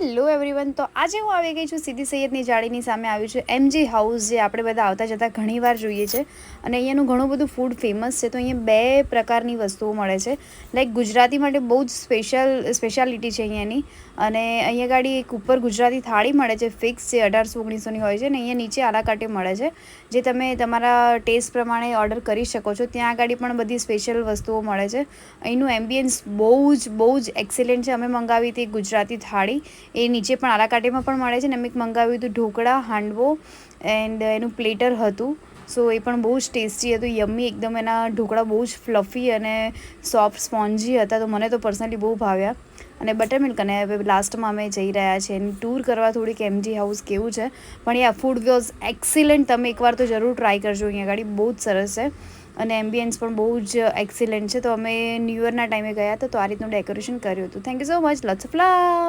Hello everyone, તો આજે હું આવી ગઈ છું સીદી સૈયદની જાળીની સામે આવ્યું છે એમજી હાઉસ, જે આપણે બધા આવતા જતા ઘણીવાર જોઈએ છે. અને અહીંયાનું ઘણું બધું ફૂડ ફેમસ છે. તો અહીંયા બે પ્રકારની વસ્તુઓ મળે છે. લાઈક ગુજરાતી માટે બહુ જ સ્પેશિયાલિટી છે અહીંયાની. અને અહીંયા ગાડી એક ઉપર ગુજરાતી થાળી મળે છે ફિક્સ, જે 1800-1900ની હોય છે. ને અહીંયા નીચે આલા કાટે મળે છે, જે તમે તમારા ટેસ્ટ પ્રમાણે ઓર્ડર કરી શકો છો. ત્યાં આગળ પણ બધી સ્પેશિયલ વસ્તુઓ મળે છે. અહીંનું એમ્બિયન્સ બહુ જ એક્સેલન્ટ છે. અમે મંગાવી હતી ગુજરાતી થાળી, એ નીચે પણ આલા કાટેમાં પણ મળે છે. ને મેં મંગાવ્યું હતું ઢોકળા, હાંડવો એન્ડ એનું પ્લેટર હતું. સો એ પણ બહુ જ ટેસ્ટી હતું, યમ્મી એકદમ. એના ઢોકળા બહુ જ ફ્લફી અને સોફ્ટ સ્પોન્જી હતા, તો મને તો પર્સનલી બહુ ભાવ્યા. અને બટરમિલ્ક. અને હવે લાસ્ટમાં અમે જઈ રહ્યા છીએ એની ટૂર કરવા, થોડીક એમજી હાઉસ કેવું છે. પણ યા ફૂડ વોઝ એક્સિલન્ટ. તમે એકવાર તો જરૂર ટ્રાય કરજો, અહીંયા ગાડી બહુ જ સરસ છે. અને એમ્બિયન્સ પણ બહુ જ એક્સિલન્ટ છે. તો અમે ન્યૂ યરના ટાઈમે ગયા હતા, તો આ રીતનું ડેકોરેશન કર્યું હતું. Thank you so much. Lots of love.